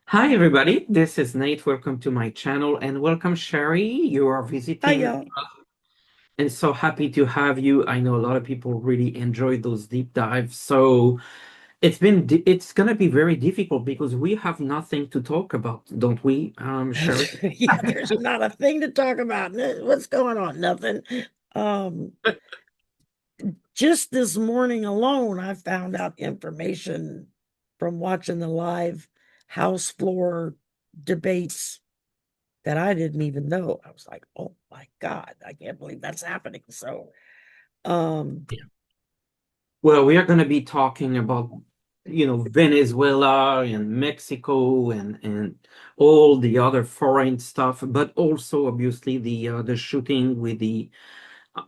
Hi, everybody. This is Nate. Welcome to my channel and welcome, Shari. You are Hi, visiting y'all. and so happy to have you. I know a lot of people really enjoy those deep dives. So it's gonna be very difficult because we have nothing to talk about, don't we, Shari? Yeah, there's not a thing to talk about. What's going on? Nothing. Um, just this morning alone, I found out information from watching the live House floor debates that I didn't even know. I was like, oh my God, I can't believe that's happening. So, um, Well, we are going to be talking about, Venezuela and Mexico and all the other foreign stuff, but also obviously the shooting with the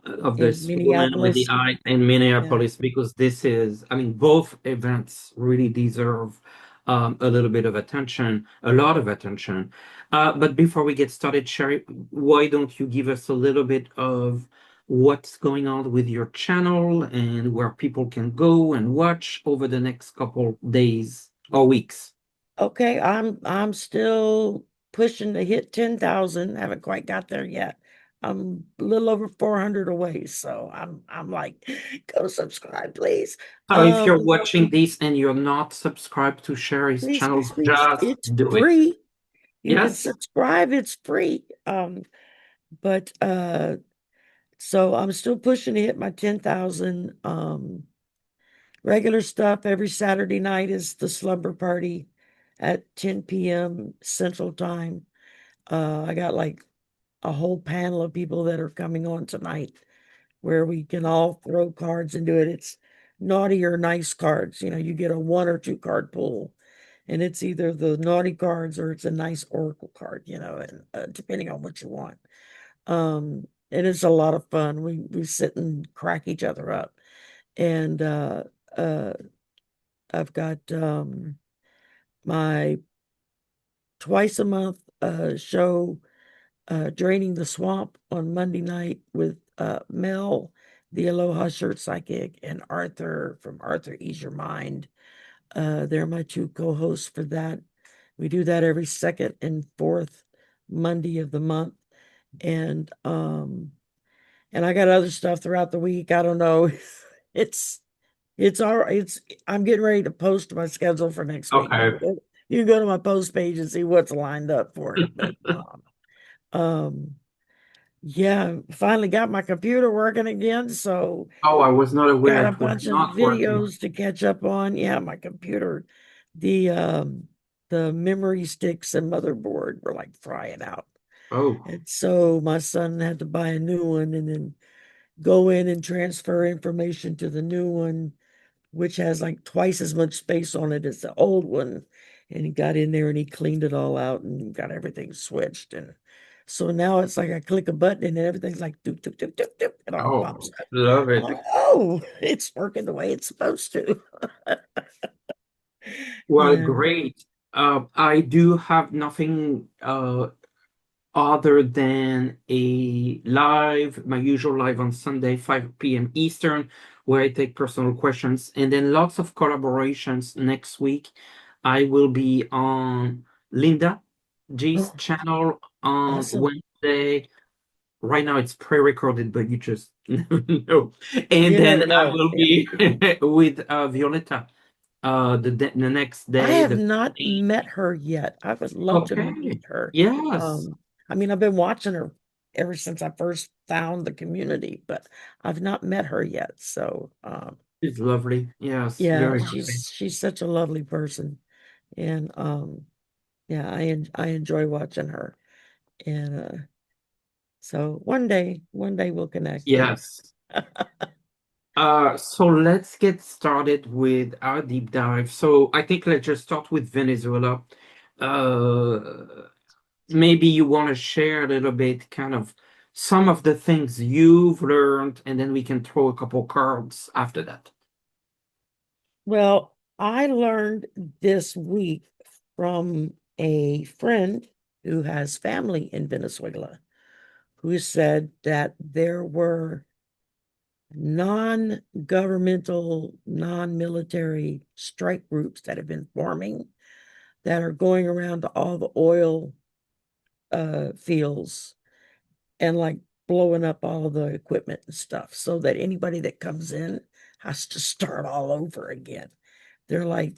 of in this woman with the Minneapolis, eye in yeah. Minneapolis, because this is, I mean, both events really deserve a little bit of attention, a lot of attention. But before we get started, Sherry, why don't you give us a little bit of what's going on with your channel and where people can go and watch over the next couple days or weeks? Okay, I'm still pushing to hit 10,000. Haven't quite got there yet. I'm a little over 400 away, so I'm like, go subscribe, please. So if you're Um, watching this and you're not subscribed to Sherry's please, channel, please, please. just It's do it. free. You can Yes? subscribe, it's free. But so I'm still pushing to hit my 10,000. Regular stuff every Saturday night is the slumber party at 10 p.m. Central Time. I got like a whole panel of people that are coming on tonight where we can all throw cards into it. It's naughty or nice cards. You know, you get a one or two card pull, and it's either the naughty cards or it's a nice oracle card, and depending on what you want. And it's a lot of fun. We sit and crack each other up. And uh, I've got my twice a month show Draining the Swamp on Monday night with Mel, the Aloha Shirt Psychic, and Arthur from Arthur Ease Your Mind. They're my two co-hosts for that. We do that every second and fourth Monday of the month. And and I got other stuff throughout the week. I don't know. It's it's all right. I'm getting ready to post my schedule for next week. Okay. You can go to my post page and see what's lined up for it. But um yeah, finally got my computer working again, so Oh, I was not aware got a it was bunch of not working. videos to catch up on. Yeah, my computer, the the memory sticks and motherboard were like frying out. Oh, And so my son had to buy a new one and then go in and transfer information to the new one, which has like twice as much space on it as the old one. And he got in there and he cleaned it all out and got everything switched. And so now it's like I click a button and everything's like doop, doop, doop, doop, doop. It all pops oh, up. love I'm it. like, oh, it's working the way it's supposed to. Well, Yeah. great. I do have nothing other than my usual live on Sunday, 5 p.m. Eastern, where I take personal questions, and then lots of collaborations next week. I will be on Linda G's Oh, channel on awesome. Wednesday. Right now it's pre-recorded, but you just never know. And You then never I know. will Yeah. be with Violetta the next I day, have the not 15th. met her yet. I would love to Okay. meet her. Yes. I mean, I've been watching her ever since I first found the community, but I've not met her yet. So, It's lovely. Yes, yeah, very lovely. she's such a lovely person, and yeah, I enjoy watching her, and so one day we'll connect. Yes. So let's get started with our deep dive. So I think let's just start with Venezuela. Uh, Maybe you want to share a little bit, kind of some of the things you've learned, and then we can throw a couple cards after that. Well, I learned this week from a friend who has family in Venezuela who said that there were non-governmental, non-military strike groups that have been forming that are going around to all the oil fields and like blowing up all of the equipment and stuff so that anybody that comes in has to start all over again. They're like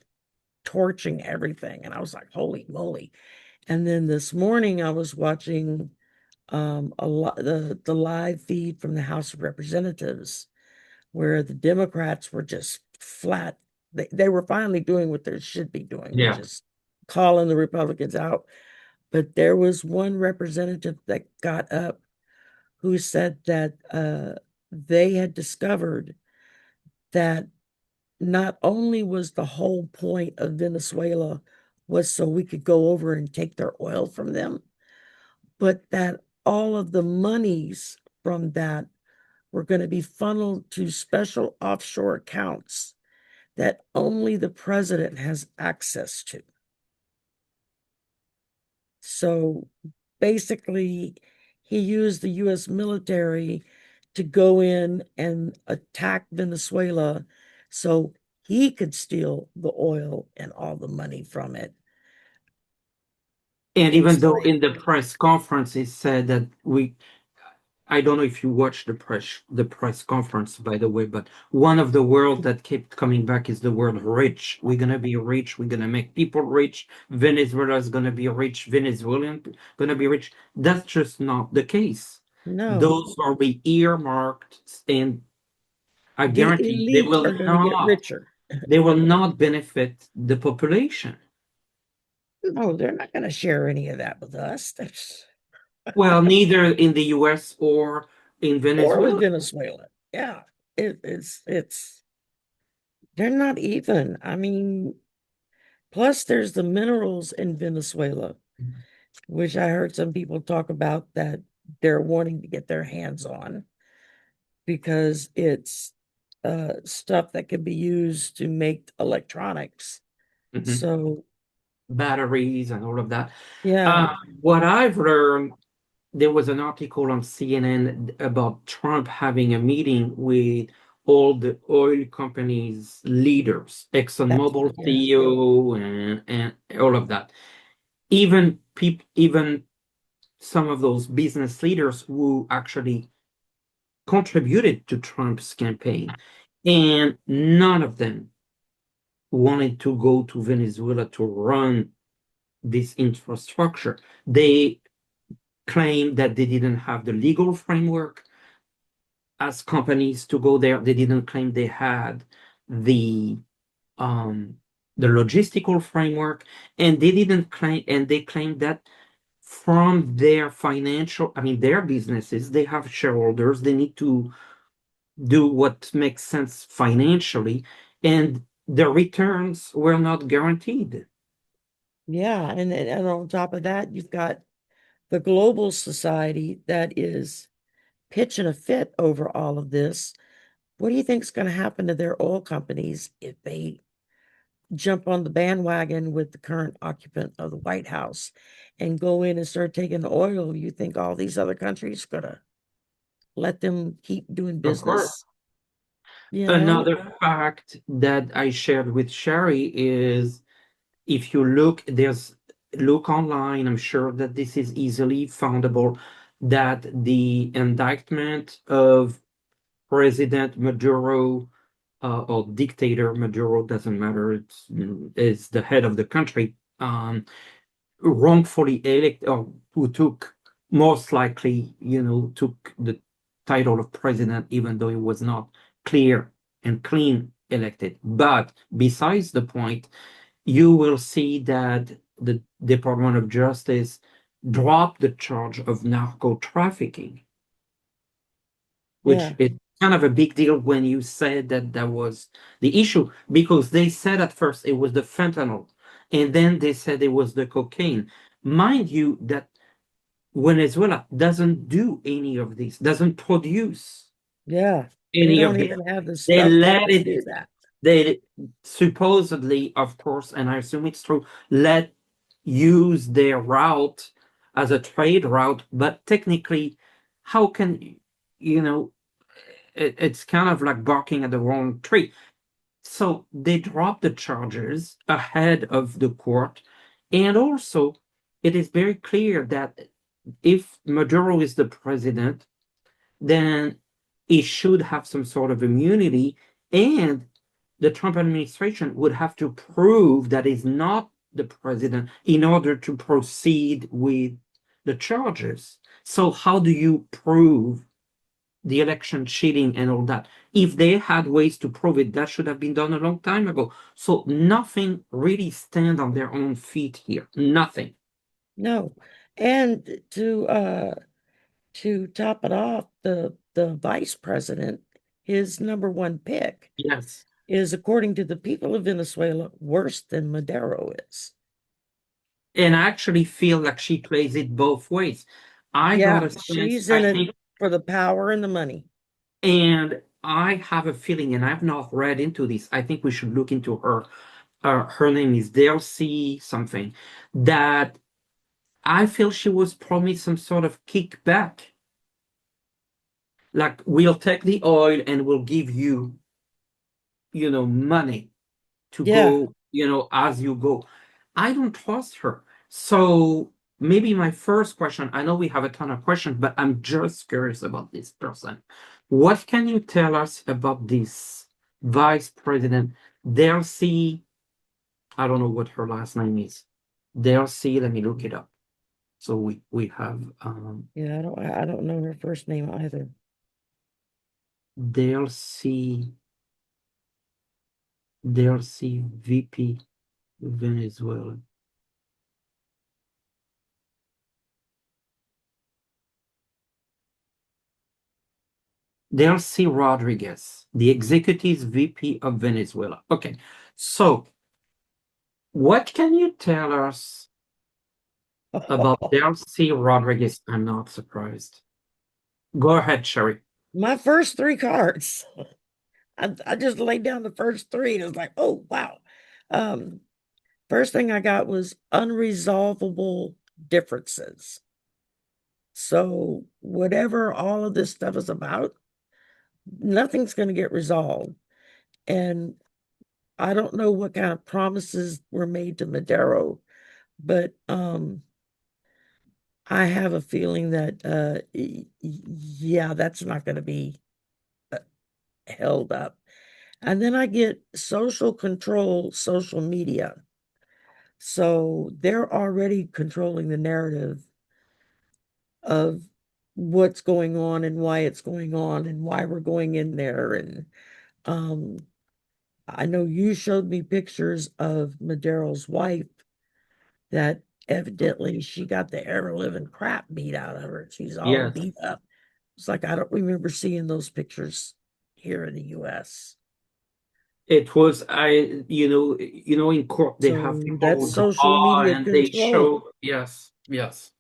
torching everything. And I was like, holy moly. And then this morning I was watching a lot the live feed from the House of Representatives where the Democrats were just flat. They were finally doing what they should be doing, which Yeah. is calling the Republicans out. But there was one representative that got up who said that they had discovered that not only was the whole point of Venezuela was so we could go over and take their oil from them, but that all of the monies from that were going to be funneled to special offshore accounts that only the president has access to. So basically, he used the US military to go in and attack Venezuela so he could steal the oil and all the money from it. And even It's though like, in the press conference it said that I don't know if you watched the press conference, by the way, but one of the words that kept coming back is the word rich. We're gonna be rich. We're gonna make people rich. Venezuela is gonna be rich. Venezuelan gonna be rich. That's just not the case. no, Those are be earmarked, and I the guarantee they elite will are going to get not. richer. They will not benefit the population. No, they're not going to share any of that with us. Well, neither in the U.S. or in Or with Venezuela. Venezuela. Yeah, it's they're not even. I mean, plus there's the minerals in Venezuela, which I heard some people talk about that they're wanting to get their hands on because it's stuff that can be used to make electronics. Mhm. So, Batteries and all of that. yeah, Uh, what I've learned, there was an article on CNN about Trump having a meeting with all the oil companies' leaders, that's ExxonMobil yeah, CEO and all of that. Even some of those business leaders who actually contributed to Trump's campaign, and none of them wanted to go to Venezuela to run this infrastructure. They claimed that they didn't have the legal framework as companies to go there. They didn't claim they had the um, the logistical framework, and they claimed that from their financial, I mean, their businesses, they have shareholders. They need to do what makes sense financially, and the returns were not guaranteed. yeah, and on top of that, you've got the global society that is pitching a fit over all of this. What do you think is going to happen to their oil companies if they jump on the bandwagon with the current occupant of the White House and go in and start taking the oil? You think all these other countries are going to let them keep doing Of course. business? You know? Another fact that I shared with Shari is if you look online, I'm sure that this is easily foundable, that the indictment of President Maduro or dictator Maduro doesn't matter, is the head of the country, wrongfully elected, or who took most likely, took the title of president, even though it was not clear and clean elected. But besides the point, you will see that the Department of Justice dropped the charge of narco trafficking, which Yeah. is kind of a big deal when you said that that was the issue, because they said at first it was the fentanyl, and then they said it was the cocaine. Mind you, that Venezuela doesn't do any of this, doesn't produce Yeah. They any of don't this. even have the They stuff there let to it, do that. they supposedly, of course, and I assume it's true, let use their route as a trade route, but technically, how can, you know, it's kind of like barking at the wrong tree. So they dropped the charges ahead of the court, And also, it is very clear that if Maduro is the president, then he should have some sort of immunity, and the Trump administration would have to prove that he's not the president in order to proceed with the charges. So, how do you prove the election cheating and all that? If they had ways to prove it, that should have been done a long time ago. So, nothing really stand on their own feet here. Nothing. No. And to top it off, the vice president, his number one pick, Yes. is, according to the people of Venezuela, worse than Maduro is. And I actually feel like she plays it both ways. I got Yeah, a sense, she's I in it think, for the power and the money. and I have a feeling, and I've not read into this. I think we should look into her. Her name is Delcy something. That I feel she was promised some sort of kickback. Like, we'll take the oil and we'll give you, money to Yeah. go, as you go. I don't trust her. So maybe my first question, I know we have a ton of questions, but I'm just curious about this person. What can you tell us about this vice president, Delcy? I don't know what her last name is. Delcy, let me look it up. So we have Yeah, I don't know her first name either. Delcy, Delcy VP Venezuela. Delcy Rodriguez, the executive VP of Venezuela. Okay, so what can you tell us about Delcy Rodriguez? I'm not surprised. Go ahead, Shari. My first three cards. I just laid down the first three and it was like, oh wow. Um, First thing I got was unresolvable differences. So whatever all of this stuff is about, nothing's going to get resolved. And I don't know what kind of promises were made to Madero, but I have a feeling that yeah, that's not going to be uh, held up. And then I get social control, social media. So they're already controlling the narrative of what's going on and why it's going on and why we're going in there. And um, I know you showed me pictures of Madero's wife that evidently she got the ever living crap beat out of her. She's all Yes, beat up. It's like I don't remember seeing those pictures here in the US. it was in court they have So that's people social draw media and they control. show. Yes, yes,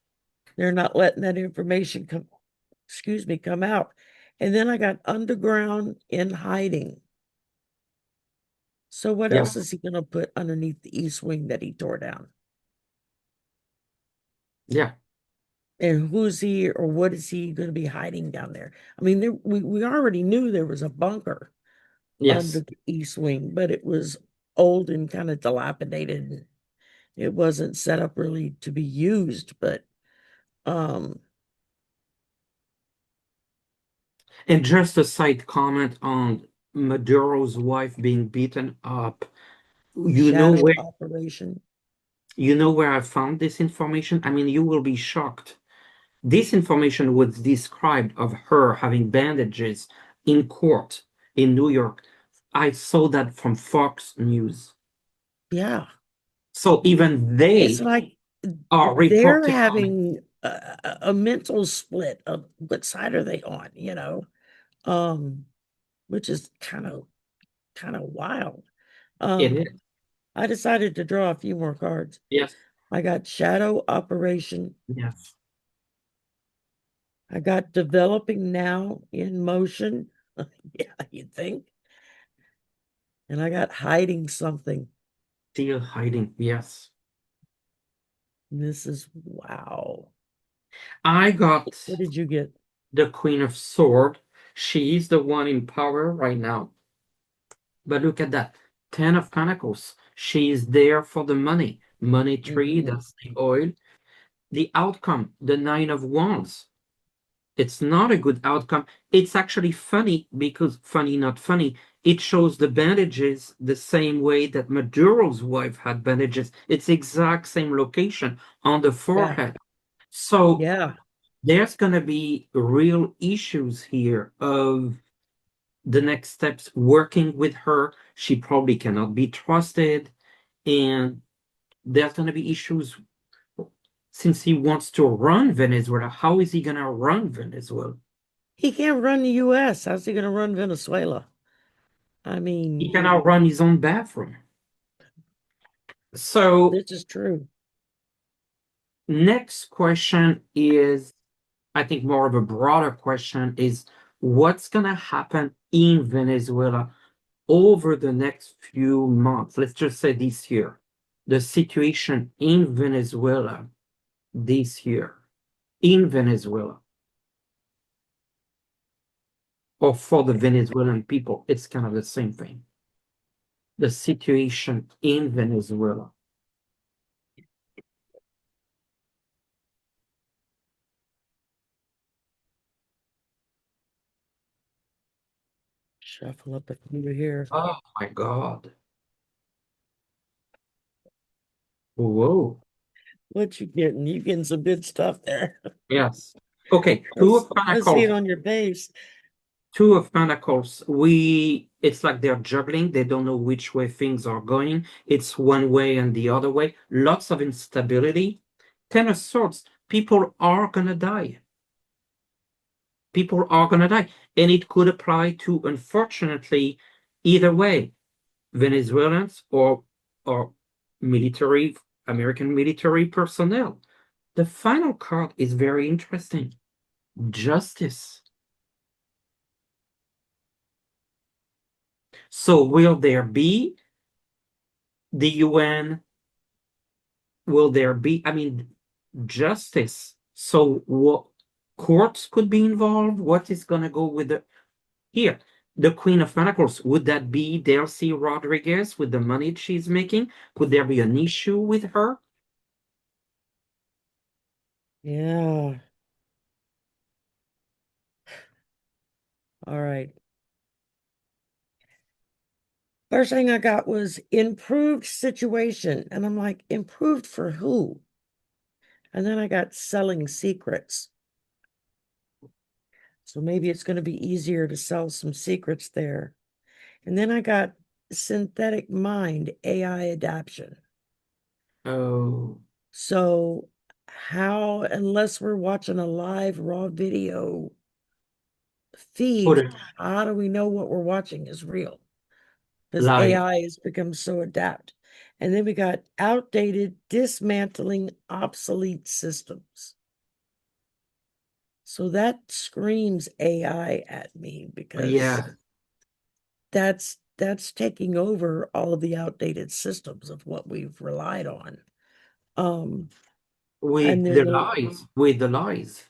They're not letting that information come, excuse me, come out. And then I got underground in hiding. So what yeah, else is he going to put underneath the east wing that he tore down? yeah, And who's he or what is he going to be hiding down there? I mean, we already knew there was a bunker under yes. the east wing, but it was old and kind of dilapidated. It wasn't set up really to be used, but um And just a side comment on Maduro's wife being beaten up. You know shadow where operation. you know where I found this information? I mean, you will be shocked. This information was described of her having bandages in court in New York. I saw that from Fox News. Yeah. So even It's they like are they're reporting on it. having a mental split of what side are they on, um, which is kind of wild. It Um, is. I decided to draw a few more cards. Yes. I got shadow operation. Yes. I got developing now in motion. Yeah, you think? And I got hiding something. Still hiding. Yes. This is wow. I got What did you get? the Queen of Sword. She is the one in power right now. But look at that. Ten of Pentacles. She is there for the money. Money tree, Hmm. that's the oil. The outcome, the Nine of Wands. It's not a good outcome. It's actually funny because, funny, not funny, it shows the bandages the same way that Maduro's wife had bandages. It's exact same location on the Yeah. forehead. So Yeah. there's going to be real issues here of the next steps working with her. She probably cannot be trusted. And there's going to be issues since he wants to run Venezuela. How is he going to run Venezuela? He can't run the US. How's he going to run Venezuela? I He mean, cannot run his own bathroom. So, this is true. next question is, I think, more of a broader question is what's going to happen in Venezuela over the next few months? Let's just say this year. The situation in Venezuela this year, in Venezuela, or for the Venezuelan people, it's kind of the same thing. The situation in Venezuela. Shuffle up a few here. Oh my God. Whoa. What you getting? You getting some good stuff there. Yes. Okay, Two Let's of let's see Pentacles. it on your base. Two of Pentacles. It's like they're juggling. They don't know which way things are going. It's one way and the other way. Lots of instability. Ten of Swords. People are gonna die. People are gonna die. And it could apply to, unfortunately, either way, Venezuelans or military, American military personnel. The final card is very interesting. Justice. So will there be the UN? Will there be, I mean, justice? So what courts could be involved? What is going to go with the here? The Queen of Pentacles, would that be Delcy Rodriguez with the money she's making? Could there be an issue with her? Yeah. All right. First thing I got was improved situation. And I'm like, improved for who? And then I got selling secrets. So maybe it's going to be easier to sell some secrets there. And then I got synthetic mind, AI adaption. Oh, So how, unless we're watching a live raw video put feed, it how do we know what we're watching is real? Because live. AI has become so adept. And then we got outdated, dismantling obsolete systems. So that screams AI at me because Yeah, that's taking over all of the outdated systems of what we've relied on. Um, and with then the lies, with the lies.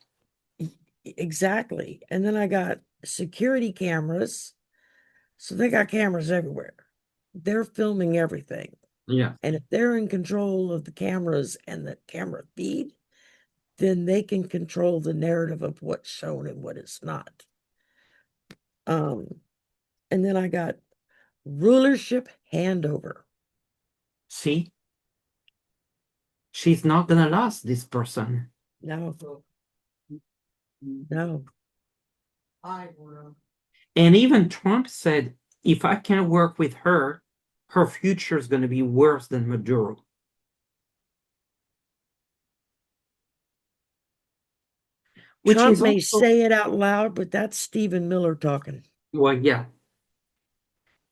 exactly. And then I got security cameras. So they got cameras everywhere. They're filming everything. Yeah. And if they're in control of the cameras and the camera feed, then they can control the narrative of what's shown and what is not. Um, and then I got rulership handover. See, she's not gonna last, this person. No, no. And even Trump said, if I can't work with her, her future is going to be worse than Maduro, which Trump is may also, say it out loud, but that's Stephen Miller talking. well, yeah.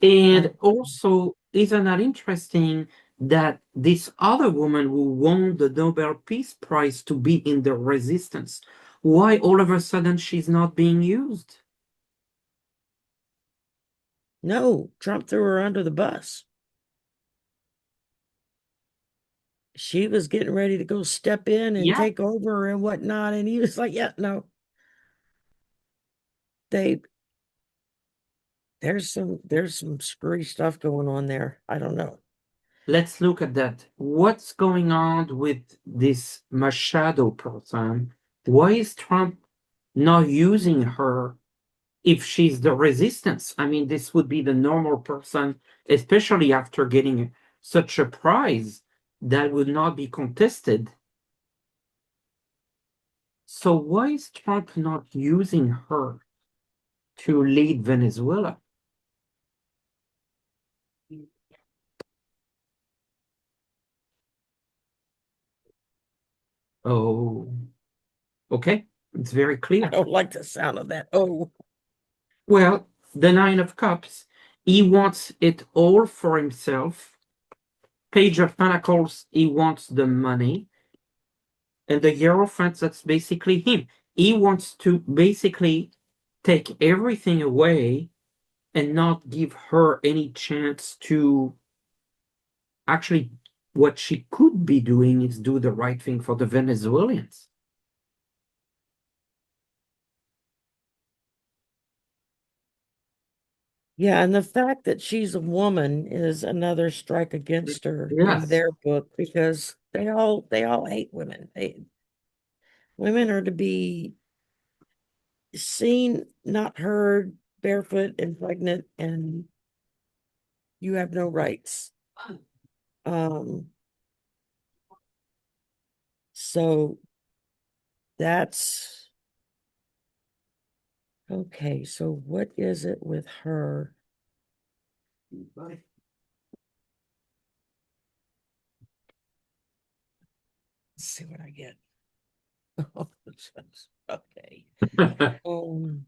I, And also, isn't that interesting that this other woman who won the Nobel Peace Prize to be in the resistance, why all of a sudden she's not being used? no, Trump threw her under the bus. She was getting ready to go step in and Yeah, take over and whatnot. And he was like, yeah, no, they there's some screwy stuff going on there. I don't know. Let's look at that. What's going on with this Machado person? Why is Trump not using her if she's the resistance? I mean, this would be the normal person, especially after getting such a prize that would not be contested. So why is Trump not using her to lead Venezuela? Oh, okay. It's very I clear. don't like the sound of that. Oh, Well, the Nine of Cups, he wants it all for himself. Page of Pentacles, he wants the money. And the Hierophant, that's basically him. He wants to basically take everything away and not give her any chance to actually, what she could be doing is do the right thing for the Venezuelans. yeah, and the fact that she's a woman is another strike against her in Yes. their book because they all hate women. Women are to be seen, not heard, barefoot and pregnant, and you have no rights. Um, so that's okay. So what is it with her? Let's see what I get. Okay. Um,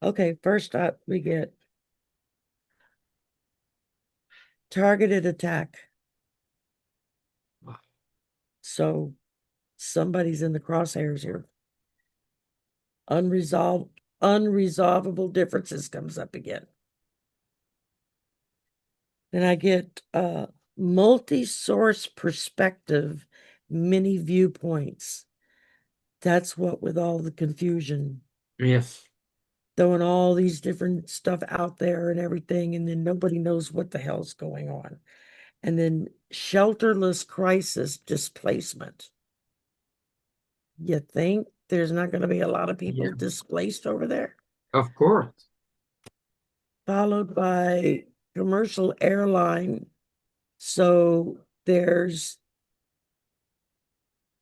okay, first up we get targeted attack. So somebody's in the crosshairs here. Unresolvable differences comes up again. Then I get multi-source perspective, many viewpoints. That's what with all the confusion, Yes. throwing all these different stuff out there and everything, and then nobody knows what the hell's going on. And then shelterless crisis displacement. You think there's not going to be a lot of people Yeah. displaced over there? Of course. Followed by commercial airline. So there's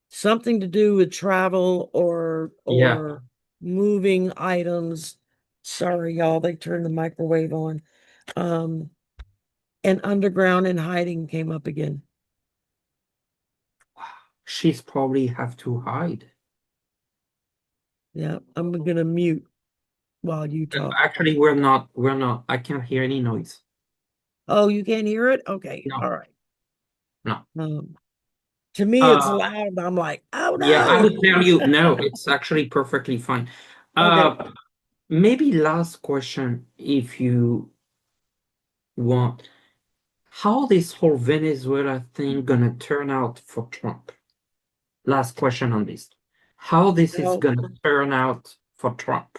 something to do with travel or Yeah. moving items. Sorry, y'all, they turned the microwave on. Um, and underground and hiding came up again. She's probably have to hide. Yeah, I'm gonna mute while you talk. Actually, we're not. I can't hear any noise. Oh, you can't hear it? Okay, all No, right. no. To me, it's Uh, loud. I'm like, oh yeah, I no. would tell you, no, it's actually perfectly fine. Okay. Uh, Maybe last question, if you want. How this whole Venezuela thing gonna turn out for Trump? Last question on this. How this is Well, gonna turn out for Trump?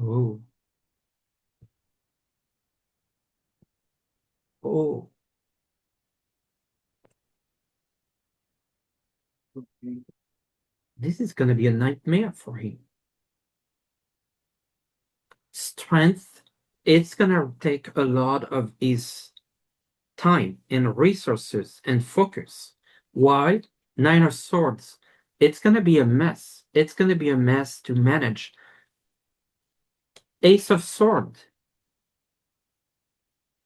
Oh, oh, this is gonna be a nightmare for him. Strength, it's gonna take a lot of his time and resources and focus. Why? Nine of Swords. It's gonna be a mess. It's gonna be a mess to manage. Ace of Sword.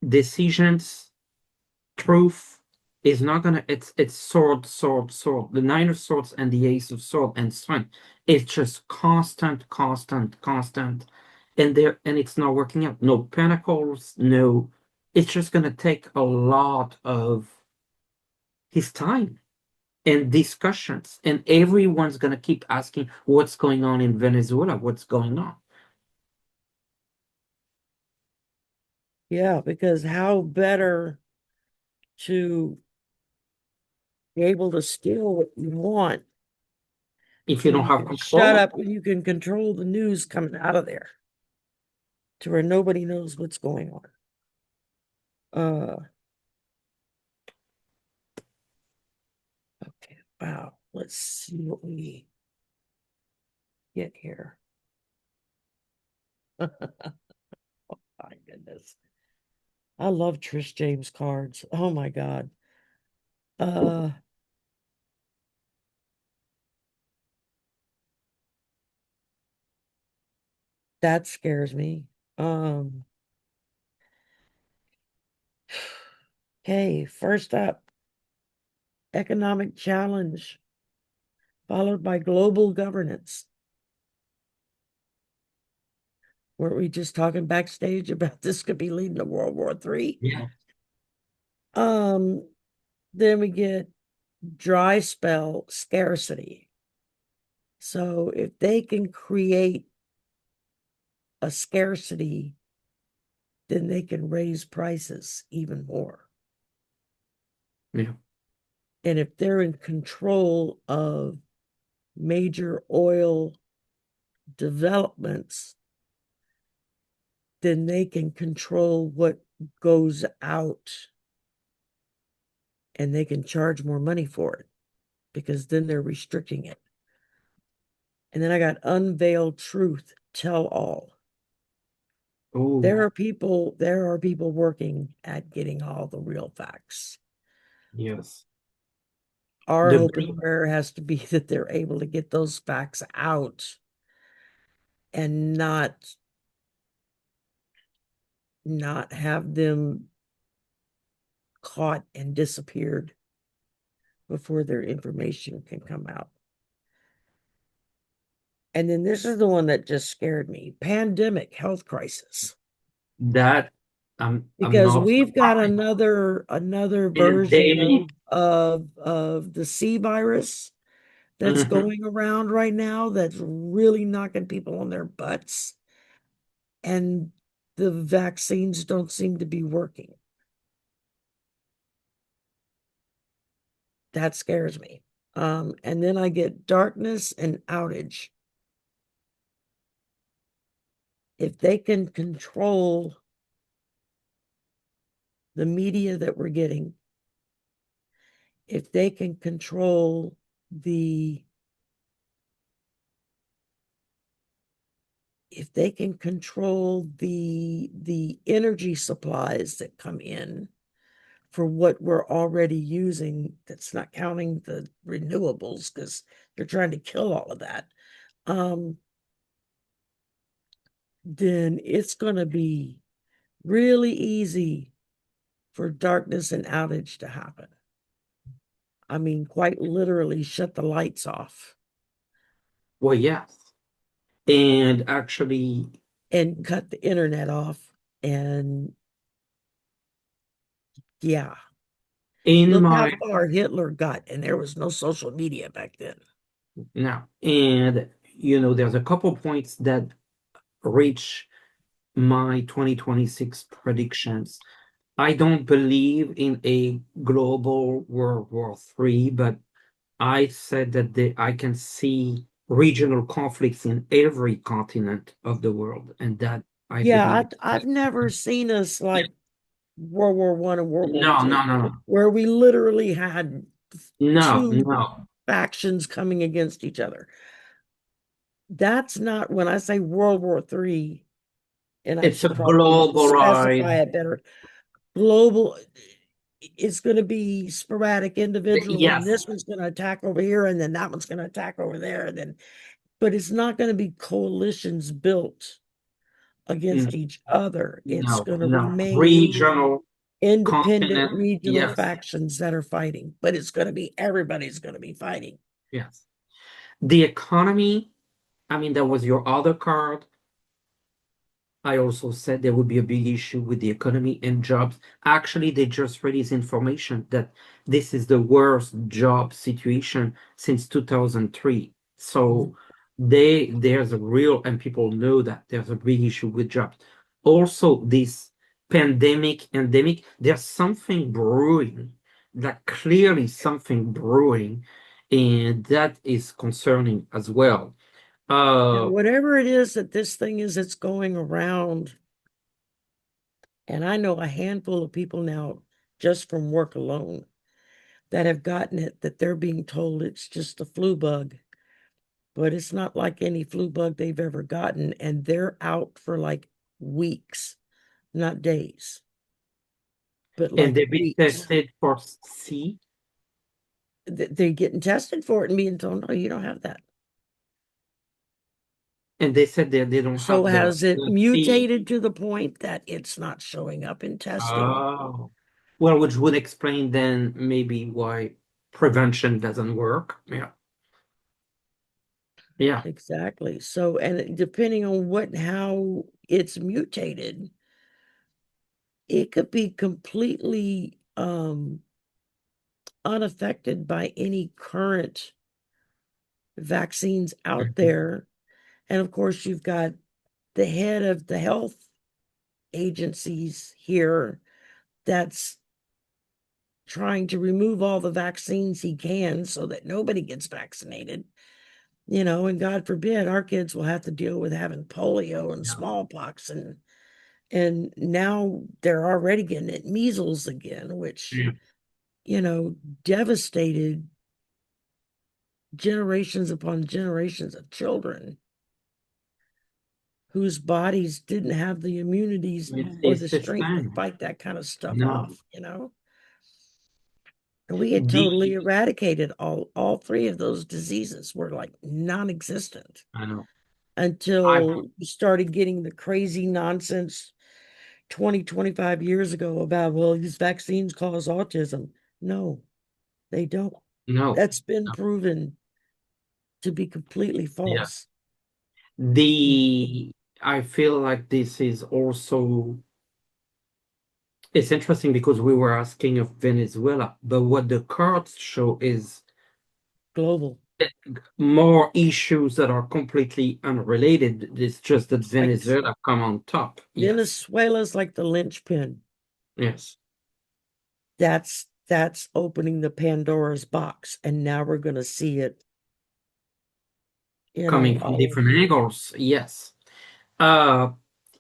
Decisions, truth is not gonna. It's sword, sword, sword. The Nine of Swords and the Ace of Sword and strength. It's just constant, constant, constant, and it's not working out. No pentacles. No. It's just gonna take a lot of his time and discussions, and everyone's going to keep asking what's going on in Venezuela, what's going on. Yeah, because how better to be able to steal what you want If you when don't you have can shut control, up, when you can control the news coming out of there to where nobody knows what's going on. Uh, okay, wow. Let's see what we get here. My goodness. I love Trish James cards. Oh my God. Uh, that scares me. Um, okay, first up, economic challenge, followed by global governance. Weren't we just talking backstage about this could be leading to World War III? yeah. Um, then we get dry spell scarcity. So if they can create a scarcity, then they can raise prices even more. Yeah. And if they're in control of major oil developments, then they can control what goes out and they can charge more money for it because then they're restricting it. And then I got unveiled truth, tell all. Oh, There are people working at getting all the real facts. yes. Our The hope and prayer has to be that they're able to get those facts out and not have them caught and disappeared before their information can come out. And then this is the one that just scared me. Pandemic health crisis. that I'm Because not we've got surprised. another In a version day, of the C virus that's mhm, going around right now that's really knocking people on their butts. And the vaccines don't seem to be working. That scares me. And then I get darkness and outage. If they can control the media that we're getting, if they can control the if they can control the energy supplies that come in for what we're already using, that's not counting the renewables because they're trying to kill all of that, um, then it's going to be really easy for darkness and outage to happen. I mean, quite literally shut the lights off well, yes. And actually, and cut the internet off. And yeah, in look how my far Hitler got, and there was no social media back then. now, and there's a couple points that reach my 2026 predictions. I don't believe in a global World War III, but I said that I can see regional conflicts in every continent of the world, and that I Yeah, believe. I've never seen us like World War One and World War No, Two, no, no, no, where we literally had no, two no. factions coming against each other. That's not when I say World War Three, and I It's a should probably specify globalized. it better. Global, it's going to be sporadic, individual, and Yes, this one's going to attack over here, and then that one's going to attack over there, and then, but it's not going to be coalitions built no, against each other. It's no, going to no. remain Regional, independent continent. regional Yes, factions that are fighting, but it's going to be everybody's going to be fighting. yes. The economy. I mean, that was your other card. I also said there would be a big issue with the economy and jobs. Actually, they just released information that this is the worst job situation since 2003. Mhm. So there's a real, and people know that there's a big issue with jobs. Also, this endemic, there's something brewing, that clearly something brewing, and that is concerning as well. Now, Uh, whatever it is that this thing is that's going around, and I know a handful of people now, just from work alone, that have gotten it, that they're being told it's just a flu bug, but it's not like any flu bug they've ever gotten, and they're out for like weeks, not days, but and like they've been weeks. tested for C, They're getting tested for it and being told, no, you don't have that. and they said they don't So have has it the C. mutated to the point that it's not showing up in testing? Oh, well, which would explain then maybe why prevention doesn't work. Yeah, yeah, Exactly. So, depending on how it's mutated, it could be completely unaffected by any current vaccines out mhm, there. And of course, you've got the head of the health agencies here that's trying to remove all the vaccines he can so that nobody gets vaccinated. And God forbid our kids will have to deal with having polio and yeah, smallpox, and now they're already getting it measles again, which, yeah. you know, devastated generations upon generations of children whose bodies didn't have the immunities or It's the the strength to same. fight that kind of stuff No, off. And we had totally the eradicated all three of those diseases were like non-existent I know. I've until we started getting the crazy nonsense 20, 25 years ago about, well, these vaccines cause autism. No, they don't. no, That's been no. proven to be completely Yeah. false. The I feel like this is also it's interesting because we were asking of Venezuela, but what the cards show is Global. more issues that are completely unrelated. It's just that Like Venezuela come on top. Yes, Venezuela's like the linchpin. yes, That's opening the Pandora's box, and now we're going to see it, coming from all different over. angles. Yes. Uh,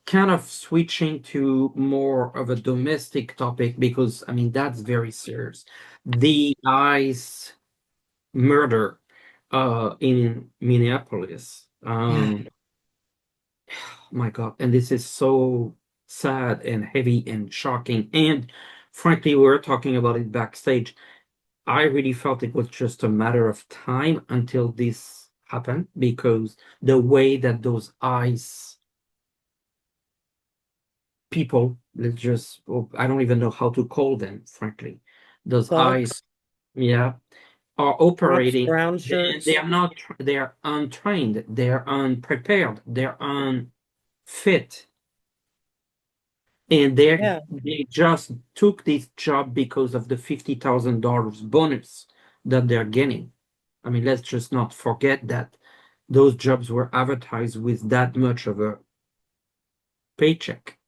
Kind of switching to more of a domestic topic because I mean that's very serious. The ICE murder in Minneapolis. Yeah. My God, and this is so sad and heavy and shocking. And frankly, we were talking about it backstage. I really felt it was just a matter of time until this happened because the way that those ICE people, let's just, oh, I don't even know how to call them, frankly. Those ICE, Thugs, yeah, are crooks, operating. brown They shirts. are not, they are untrained, they are unprepared, they're unfit. And Yeah. they just took this job because of the $50,000 bonus that they're getting. I mean, let's just not forget that those jobs were advertised with that much of a paycheck.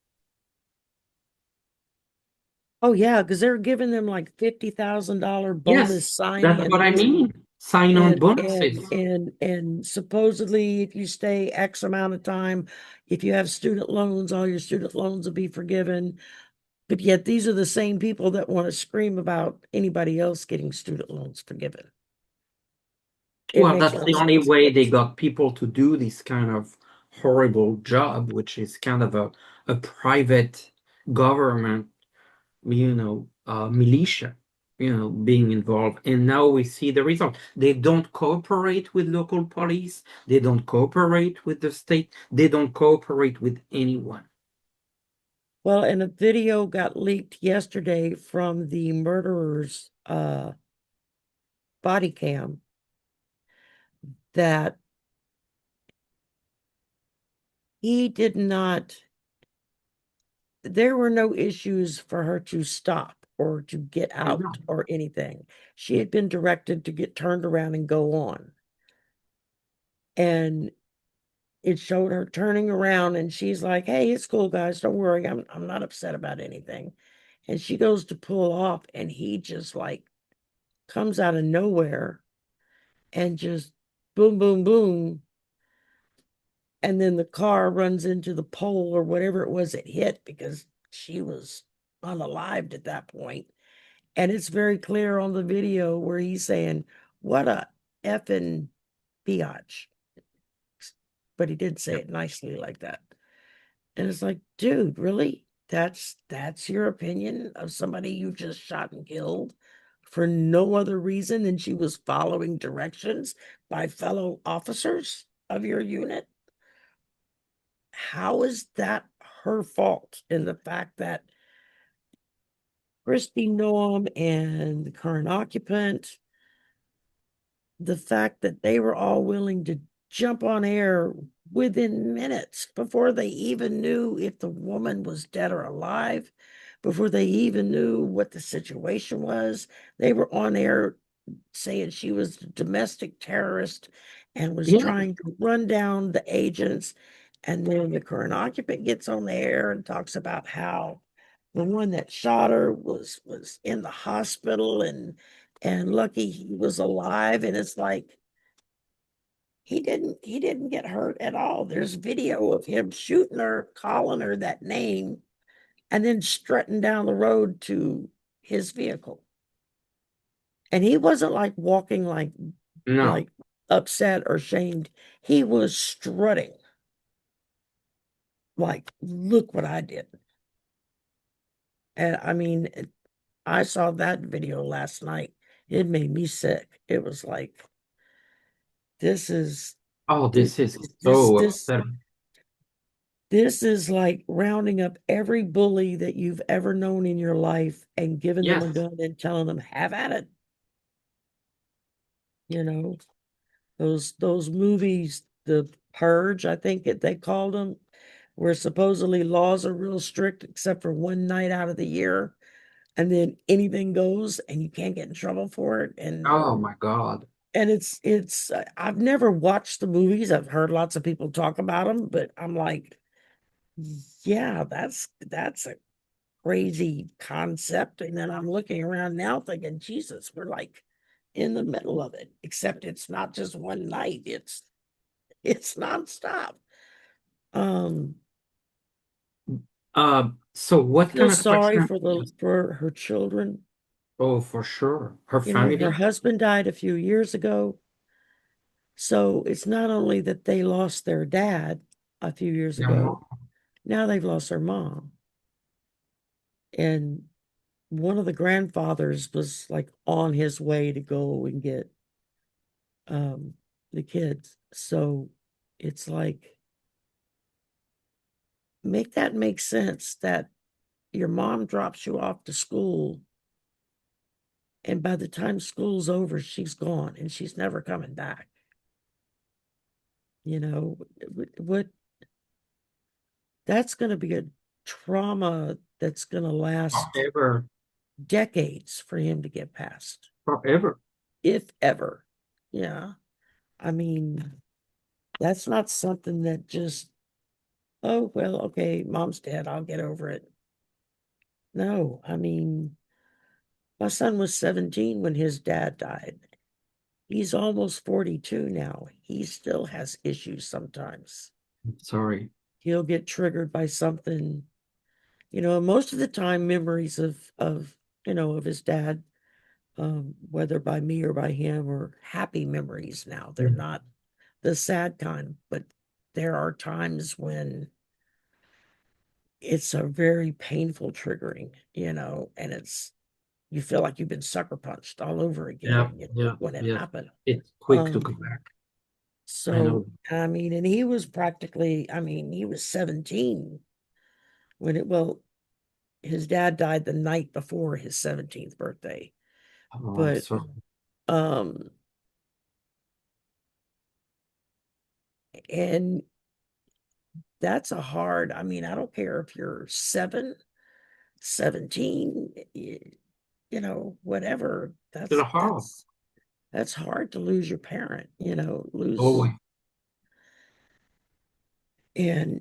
Oh yeah, because they're giving them like $50,000 bonus Yes, that's what I sign-ins, mean. Sign-on bonuses. and supposedly if you stay X amount of time, if you have student loans, all your student loans will be forgiven. But yet these are the same people that want to scream about anybody else getting student loans forgiven. It Well, makes that's no the only sense. way they got people to do this kind of horrible job, which is kind of a private government, militia, being involved. And now we see the result. They don't cooperate with local police. They don't cooperate with the state. They don't cooperate with anyone. Well, and a video got leaked yesterday from the murderer's body cam that he did not. there were no issues for her to stop or to get No. out or anything. She had been directed to get turned around and go on. And it showed her turning around and she's like, "Hey, it's cool, guys. Don't worry. I'm not upset about anything." And she goes to pull off and he just like comes out of nowhere and just boom, boom, boom. And then the car runs into the pole or whatever it was it hit because she was unalived at that point. And it's very clear on the video where he's saying, "What a effing biatch." But he did say Yep. it nicely like that. And it's like, dude, really? That's your opinion of somebody you just shot and killed for no other reason than she was following directions by fellow officers of your unit? How is that her fault in the fact that Christy Noam and the current occupant, the fact that they were all willing to jump on air within minutes before they even knew if the woman was dead or alive, before they even knew what the situation was. They were on air saying she was a domestic terrorist and was Yeah. trying to run down the agents. And then the current occupant gets on the air and talks about how the one that shot her was in the hospital and lucky he was alive. And it's like he didn't get hurt at all. There's video of him shooting her, calling her that name, and then strutting down the road to his vehicle. And he wasn't like walking No. like upset or shamed. He was strutting like, "Look what I did." And I mean, I saw that video last night. It made me sick. It was like, this is Oh, this this is this so this upsetting. this is like rounding up every bully that you've ever known in your life and giving them a Yes. gun and telling them, "Have at it." You know, those movies, The Purge, I think they called them, where supposedly laws are real strict except for one night out of the year, and then anything goes and you can't get in trouble for it. Oh my God. And it's I've never watched the movies. I've heard lots of people talk about them, but I'm like, yeah, that's a crazy concept. And then I'm looking around now thinking, Jesus, we're like in the middle of it, except it's not just one night, it's nonstop. Um, So what feel kind of sorry question? for the Yes. for her children. Oh, for sure. Her You know, her family? husband died a few years ago. So it's not only that they lost their dad a few years Their ago, mom. now they've lost their mom. And one of the grandfathers was like on his way to go and get um the kids. So it's like, make that make sense that your mom drops you off to school, and by the time school's over, she's gone and she's never coming back. You know, what that's going to be a trauma that's going to last Forever. decades for him to get past, Forever. if ever. Yeah. I mean, that's not something that just, "Oh, well, okay, mom's dead. I'll get over it." No, I mean, my son was 17 when his dad died. He's almost 42 now. He still has issues sometimes. Sorry. He'll get triggered by something, most of the time memories of his dad, whether by me or by him, or happy memories now. They're Mm. not the sad kind, but there are times when it's a very painful triggering, and you feel like you've been sucker punched all over Yeah, again, yeah, when it yeah. happened. It's quick to Um, come back. I so know. I mean, and he was practically, I mean, he was 17 when his dad died the night before his 17th birthday. Oh, I'm But sorry. um and that's a hard, I mean, I don't care if you're 17, whatever. It's That's hard. that's that's hard to lose your parent, Oh, lose. And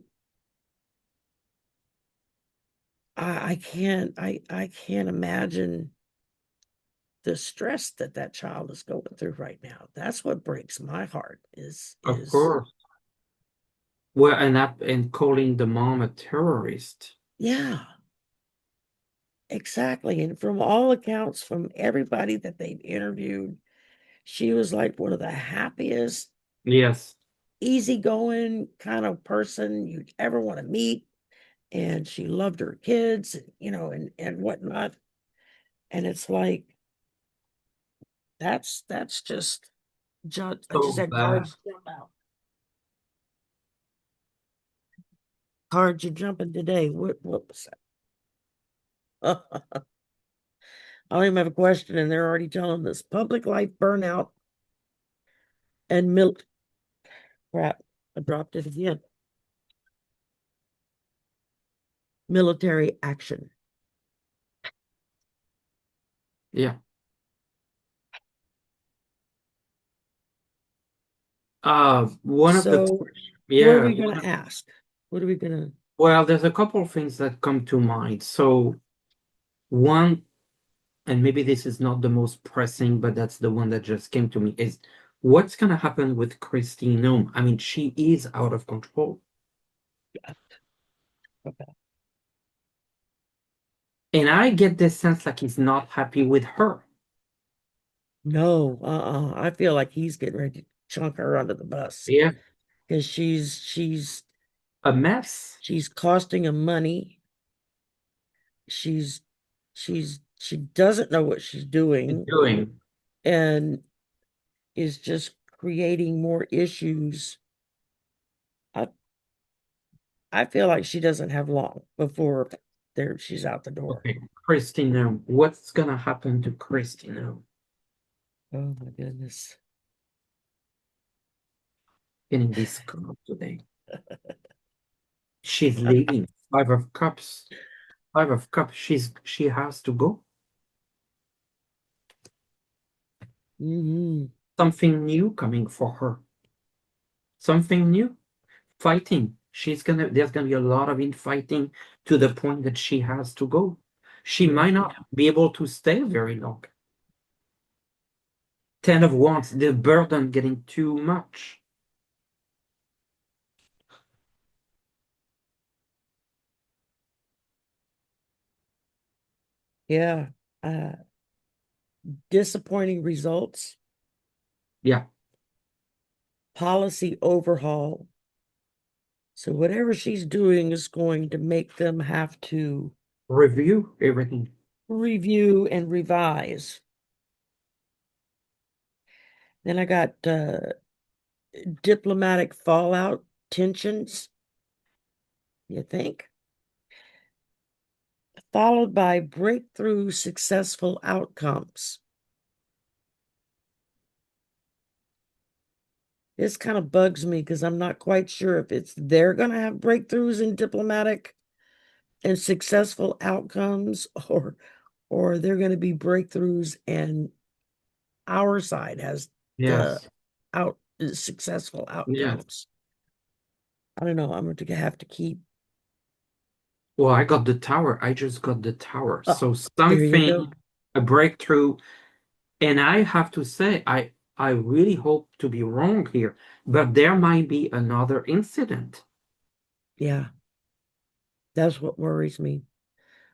I can't imagine the stress that that child is going through right now. That's what breaks my heart of is course. Well, and calling the mom a terrorist. yeah, exactly. And from all accounts, from everybody that they've interviewed, she was like one of the happiest, Yes. easygoing kind of person you'd ever want to meet. And she loved her kids, and whatnot. And it's like that's just I just So had bad. cards jump out. Cards are jumping today. What was that? I don't even have a question, and they're already telling us public life burnout and milk crap. I dropped it again. Military action. Yeah. One of the So, what are yeah. we going to ask? What are we going to? Well, there's a couple of things that come to mind. So one, and maybe this is not the most pressing, but that's the one that just came to me, is what's gonna happen with Christine Nome? I mean, she is out of control. Okay. And I get this sense like he's not happy with her. No, I feel like he's getting ready to chunk her under the bus Yeah. because A mess. she's costing him money. She's she doesn't know what she's He's doing doing. and is just creating more issues. I I feel like she doesn't have long before she's out the door. Okay, Christine Nome. What's gonna happen to Christine Nome? Oh my goodness. Getting this card today. She's leaving. Five of Cups. Five of Cups. She has to go. Hmm. Something new coming for her. Something new. Fighting. There's gonna be a lot of infighting to the point that she has to go. She Yeah. might not be able to stay very long. Ten of Wands, the burden getting too much. Yeah. Uh, Disappointing results, Yeah, policy overhaul. So whatever she's doing is going to make them have to review everything. review and revise. Then I got diplomatic fallout, tensions, you think? Followed by breakthrough successful outcomes. This kind of bugs me because I'm not quite sure if it's they're going to have breakthroughs in diplomatic and successful outcomes or they're going to be breakthroughs and our side has the Yes, successful yes. outcomes. I don't know. I'm going to have to keep. Well, I got the tower. I just got the tower. Oh, So there you go. something, a breakthrough. And I have to say, I really hope to be wrong here, but there might be another incident. Yeah, that's what worries me.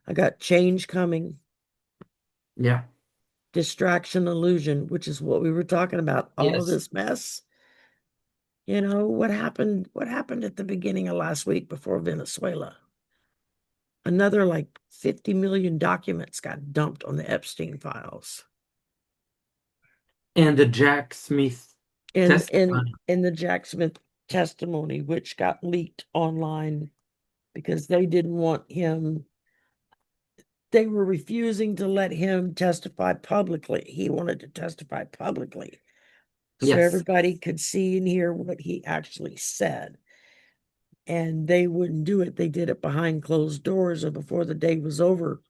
I got change coming, Yeah. distraction, illusion, which is what we were talking about. All of Yes. this mess. What happened? What happened at the beginning of last week before Venezuela? Another like 50 million documents got dumped on the Epstein files. And the Jack Smith And in testimony. in the Jack Smith testimony, which got leaked online because they didn't want him, they were refusing to let him testify publicly. He wanted to testify publicly so Yes. everybody could see and hear what he actually said. and they wouldn't do it. They did it behind closed doors, and before the day was over,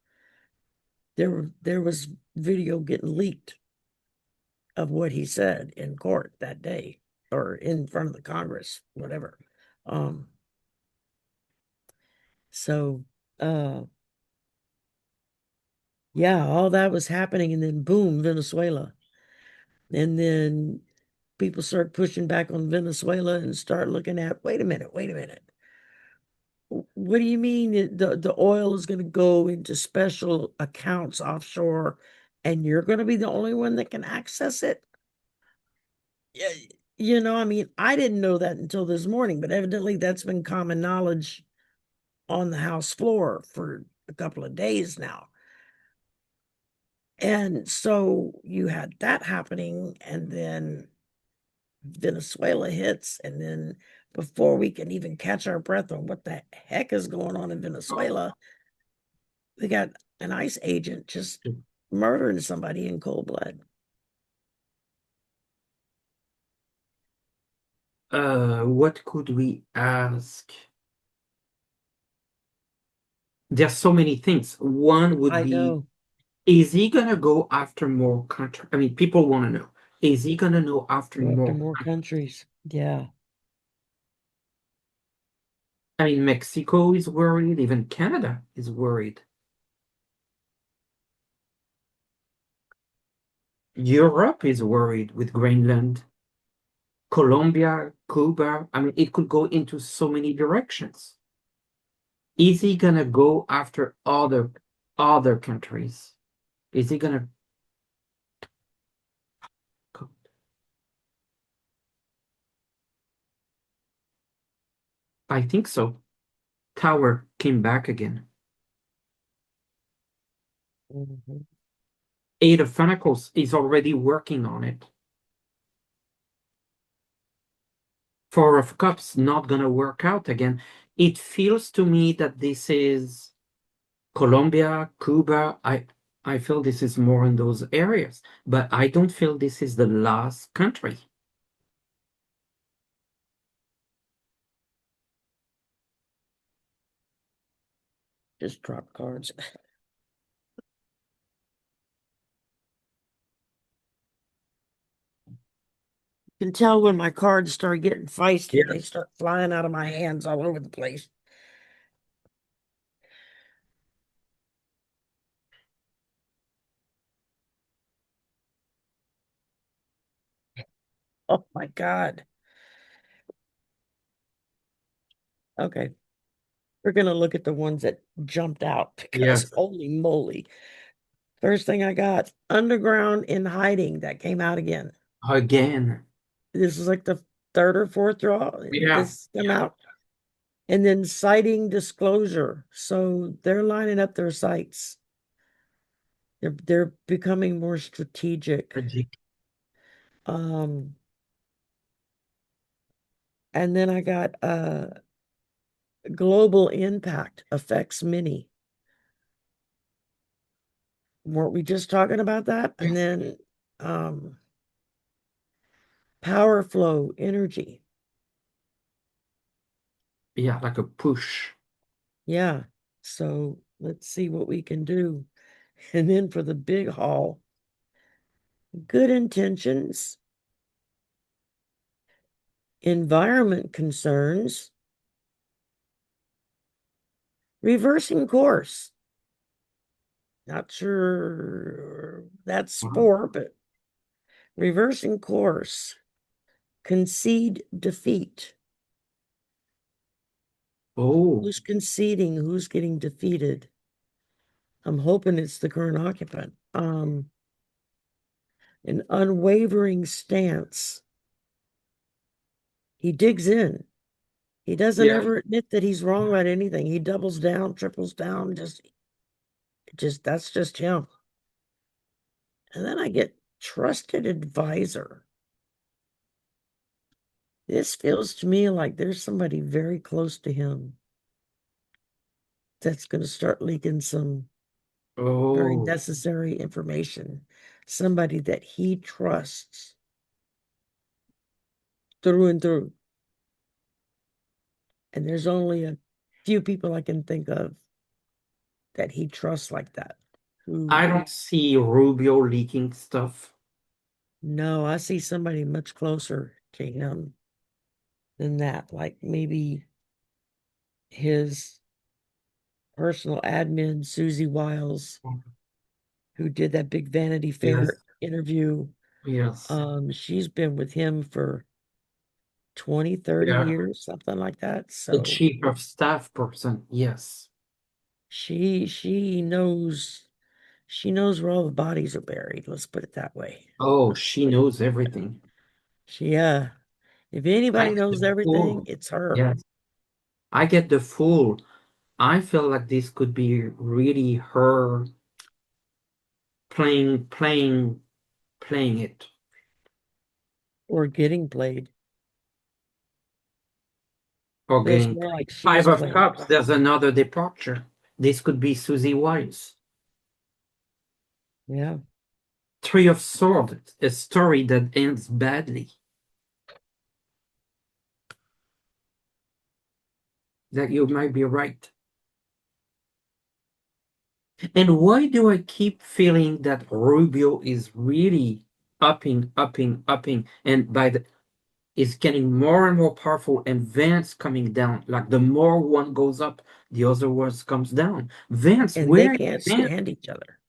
there was video getting leaked of what he said in court that day or in front of the Congress, whatever. Um, so yeah, all that was happening, and then boom, Venezuela. And then people start pushing back on Venezuela and start looking at, wait a minute, wait a minute. What do you mean the oil is going to go into special accounts offshore and you're going to be the only one that can access it? Yeah, I mean, I didn't know that until this morning, but evidently that's been common knowledge on the House floor for a couple of days now. And so you had that happening, and then Venezuela hits, and then before we can even catch our breath on what the heck is going on in Venezuela, we got an ICE agent just murdering somebody in cold blood. What could we ask? There's so many things. One would I be, know. is he gonna go after more country? I mean, people want to know. Is he gonna know after Go after more? more countries. Yeah. I mean, Mexico is worried, even Canada is worried. Europe is worried with Greenland, Colombia, Cuba. I mean, it could go into so many directions. Is he gonna go after other countries? Is he gonna? I think so. Tower came back again. Mhm. Eight of Pentacles is already working on it. Four of Cups not gonna work out again. It feels to me that this is Colombia, Cuba. I feel this is more in those areas, but I don't feel this is the last country. Just drop cards. You can tell when my cards start getting feisty, they Yes. start flying out of my hands all over the place. Oh my God. Okay. We're going to look at the ones that jumped out because Yes. holy moly. First thing I got, underground in hiding, that came out again. Again. This is like the third or fourth draw. Yeah. This come out. And then citing disclosure. So they're lining up their sites. They're becoming more strategic. Um, and then I got global impact affects many. Weren't we just talking about that? And then um power flow, energy. Yeah, like a push. Yeah. So let's see what we can do. And then for the big haul, good intentions, environment concerns, reversing course. Not sure that's Wow. for, but reversing course, concede defeat. Oh, Who's conceding? Who's getting defeated? I'm hoping it's the current occupant. An unwavering stance. He digs in. He doesn't yeah. ever admit that he's wrong about anything. He doubles down, triples down, just that's just him. And then I get trusted advisor. This feels to me like there's somebody very close to him that's going to start leaking some very Oh, necessary information. Somebody that he trusts through and through. And there's only a few people I can think of that he trusts like that. Who, I don't see Rubio leaking stuff. no, I see somebody much closer to him than that. Like maybe his personal admin, Susie Wiles, who did that big Vanity Fair Yes, interview. yes. She's been with him for 20, 30 Yeah. years, something like that. The So chief of staff person, yes. she knows where all the bodies are buried. Let's put it that way. Oh, she knows everything. She if I anybody get knows the everything, full. it's her. Yes, I get the full. I feel like this could be really her playing it. Or getting played. Or But it's getting more like she Five is of playing. Cups. There's another departure. This could be Susie Wise. Yeah. Three of Swords, a story that ends badly. That you might be right. And why do I keep feeling that Rubio is really upping, and by the is getting more and more powerful, and Vance coming down. Like the more one goes up, the other one comes down. Vance, And they where is can't Vance? stand each other.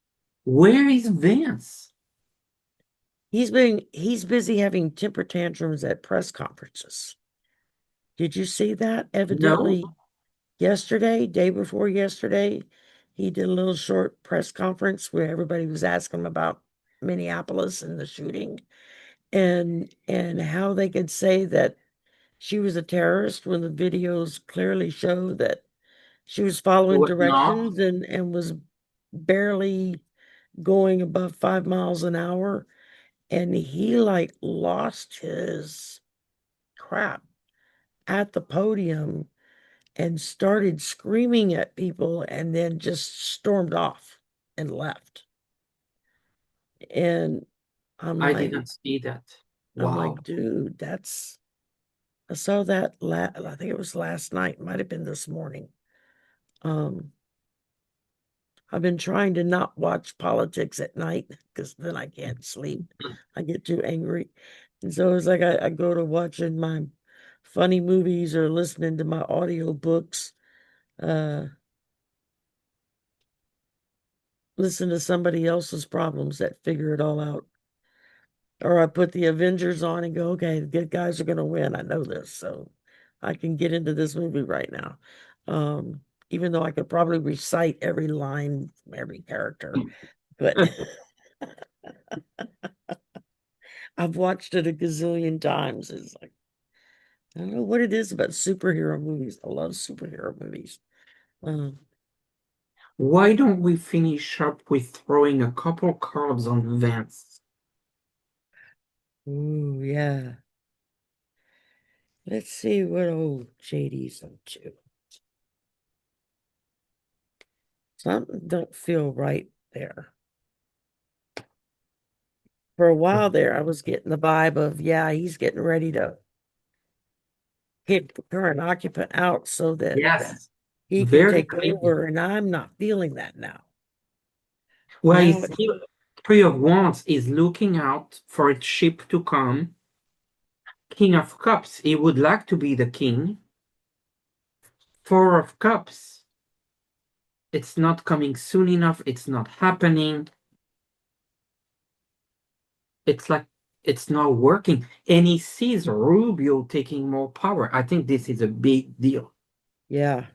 Where is Vance? He's busy having temper tantrums at press conferences. Did you see that? No, Evidently yesterday, day before yesterday, he did a little short press conference where everybody was asking him about Minneapolis and the shooting and how they could say that she was a terrorist when the videos clearly show that she was it following was not. directions and was barely going above 5 miles an hour. And he like lost his crap at the podium and started screaming at people and then just stormed off and left. And I'm I like, didn't see that. I'm Wow. like, dude, I saw that I think it was last night, might have been this morning. Um, I've been trying to not watch politics at night because then I can't sleep. I get too angry. And so it's like I go to watching my funny movies or listening to my audio books, uh, listen to somebody else's problems that figure it all out. Or I put the Avengers on and go, okay, the good guys are gonna win. I know this, so I can get into this movie right now. Even though I could probably recite every line from every character, but I've watched it a gazillion times. It's like I don't know what it is about superhero movies. I love superhero movies. Um, Why don't we finish up with throwing a couple cards on Vance? ooh, yeah. Let's see what old JD's up to. Something don't feel right there. For a while there, I was getting the vibe of, yeah, he's getting ready to kick the current occupant out so that Yes, he can very take clearly. over. And I'm not feeling that now. Well, Now he's it's, still Three of Wands is looking out for its ship to come. King of Cups, he would like to be the king. Four of Cups, it's not coming soon enough. It's not happening. It's like it's not working. And he sees Rubio taking more power. I think this is a big deal. yeah.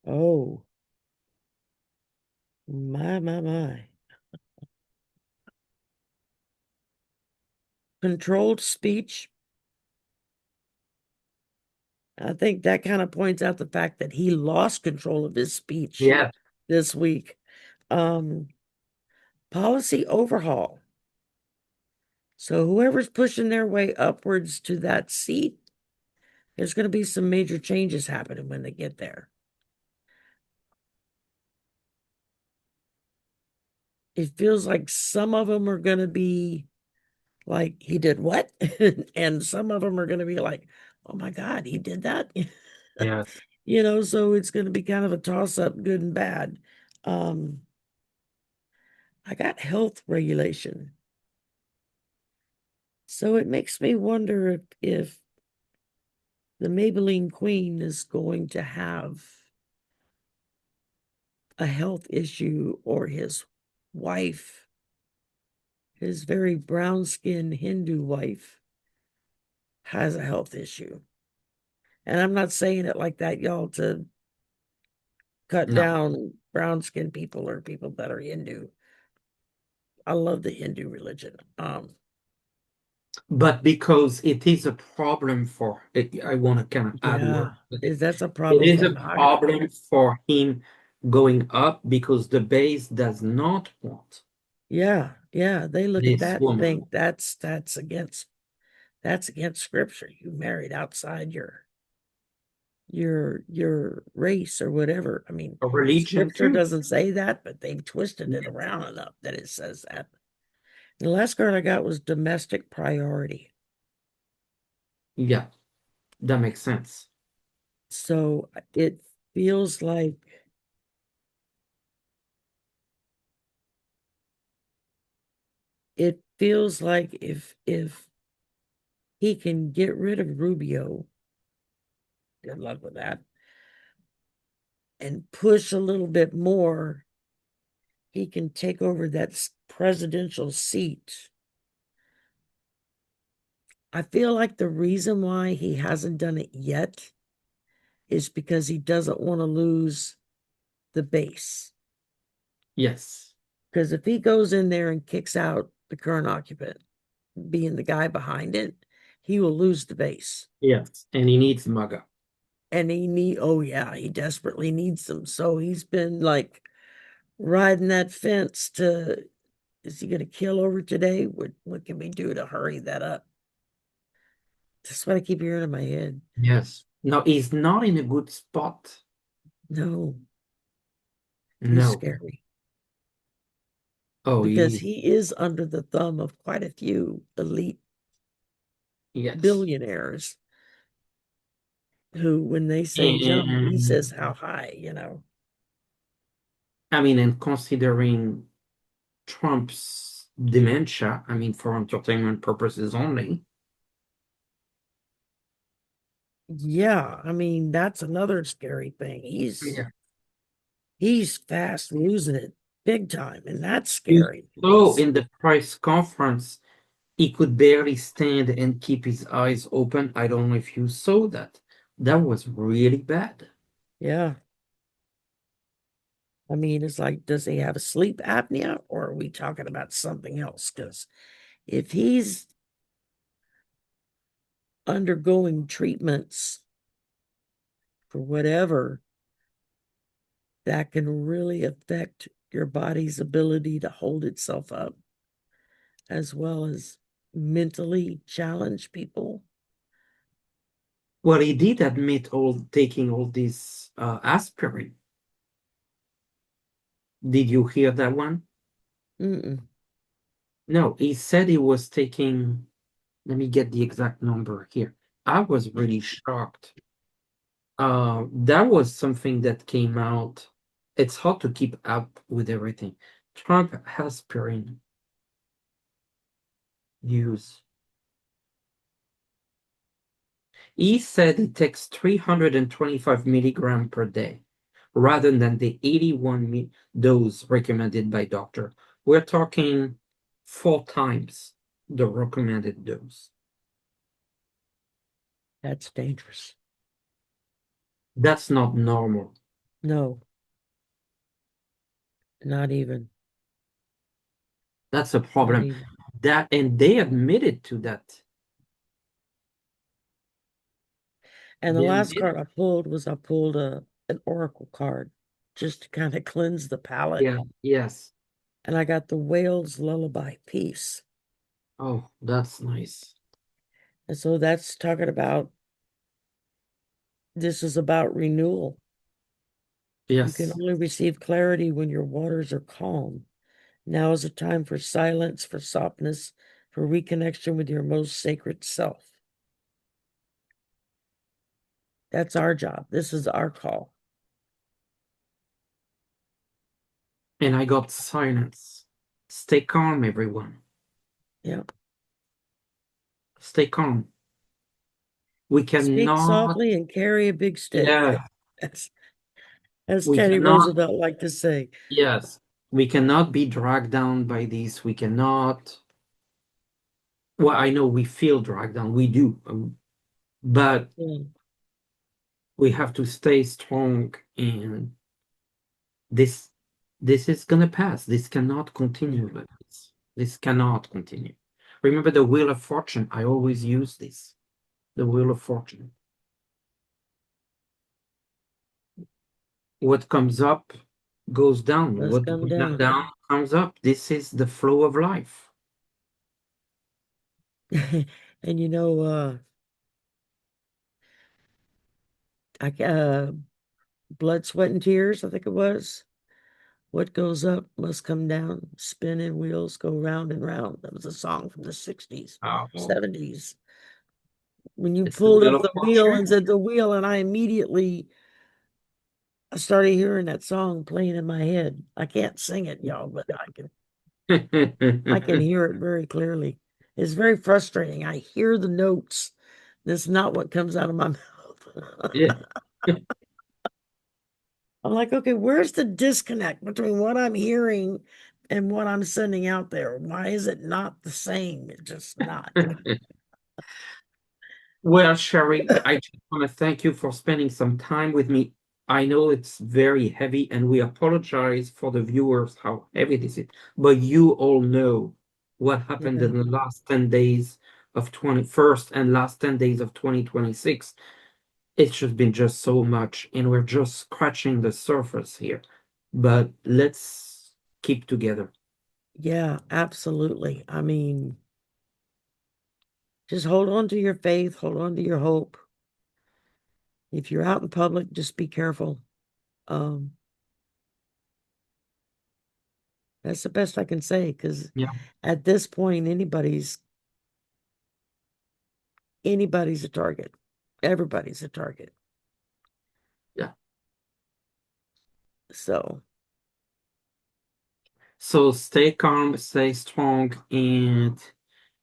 Oh, my. Controlled speech. I think that kind of points out the fact that he lost control of his speech Yeah. this week. Um, Policy overhaul. So whoever's pushing their way upwards to that seat, there's going to be some major changes happening when they get there. It feels like some of them are going to be like, he did what? And some of them are going to be like, oh my God, he did that. Yes. So it's going to be kind of a toss up, good and bad. Um, I got health regulation. So it makes me wonder if the Maybelline Queen is going to have a health issue or his wife, his very brown skinned Hindu wife, has a health issue. And I'm not saying it like that, y'all, to cut No. down brown skinned people or people that are Hindu. I love the Hindu religion. But because it is a problem for it, I want to kind of add Yeah, word. But that's a it problem is for a Naga. problem for him going up because the base does not want Yeah, yeah. They look at this that and woman. think that's against scripture. You married outside your race or whatever. I mean, A religion scripture too. doesn't say that, but they've twisted it around enough that it says that. The last card I got was domestic priority. Yeah, that makes sense. So feels like it feels like if he can get rid of Rubio, good luck with that, and push a little bit more, he can take over that presidential seat. I feel like the reason why he hasn't done it yet is because he doesn't want to lose the base. Yes. Because if he goes in there and kicks out the current occupant, being the guy behind it, he will lose the base. Yes. And he needs MAGA. And oh yeah, he desperately needs them. So he's been like riding that fence to, is he going to kill over today? What can we do to hurry that up? That's what I keep hearing in my head. Yes. No, he's not in a good spot. No, he's No. scary Oh, because he's, he is under the thumb of quite a few elite yes. billionaires who, when they say jump, he says And how high. I mean, and considering Trump's dementia, I mean, for entertainment purposes only. Yeah, I mean, that's another scary thing. He's Yeah. he's fast losing it big time, and that's You scary saw because in the press conference, he could barely stand and keep his eyes open. I don't know if you saw that. That was really bad. yeah, I mean, it's like, does he have a sleep apnea or are we talking about something else? Because if he's undergoing treatments for whatever, that can really affect your body's ability to hold itself up, as well as mentally challenge people. Well, he did admit all taking all this aspirin. Did you hear that one? Mm-mm. No, he said he was taking, let me get the exact number here. I was really shocked. That was something that came out. It's hard to keep up with everything. Trump aspirin use. He said he takes 325 milligram per day rather than the 81 dose recommended by doctor. We're talking 4 times the recommended dose. That's dangerous. That's not normal. No, not even. That's a Not problem. even. That and they admitted to that. And the They last admitted, card I pulled an oracle card just to kind of cleanse the palate. yeah, yes. And I got the whale's lullaby piece. Oh, that's nice. And so that's talking about, this is about renewal. You can Yes. only receive clarity when your waters are calm. Now is a time for silence, for softness, for reconnection with your most sacred self. That's our job. This is our call. And I got silence. Stay calm, everyone. Yeah. Stay calm. We Speak cannot, softly and carry a big stick. yeah, That's as we Teddy cannot, Roosevelt liked to say. yes, we cannot be dragged down by this. We cannot, well, I know we feel dragged down, we do, but Yeah. we have to stay strong and this this is gonna pass. This cannot Yeah. continue like this. This cannot continue. Remember the wheel of fortune. I always use this. The wheel of fortune. What comes up goes down. Let's What come goes down. down comes up. This is the flow of life. And blood, sweat, and tears, I think it was. What goes up must come down. Spinning wheels go round and round. That was a song from the 60s, Oh, 70s. When you it's the pulled wheel up of the wheel fortune. and said the wheel, and I started hearing that song playing in my head. I can't sing it, y'all, but I can hear it very clearly. It's very frustrating. I hear the notes. That's not what comes out of my Yeah. mouth. I'm like, okay, where's the disconnect between what I'm hearing and what I'm sending out there? Why is it not the same? It's just not. Well, Shari, I just want to thank you for spending some time with me. I know it's very heavy, and we apologize for the viewers how heavy this is, but you all know what happened Yeah. in the last 10 days of 21st and last 10 days of 2026. It's just been just so much, and we're just scratching the surface here. But let's keep together. Yeah, absolutely. I mean, just hold on to your faith, hold on to your hope. If you're out in public, just be careful. Um, that's the best I can say because Yeah, at this point, anybody's a target. Everybody's a target. yeah. So, So stay calm, stay strong, and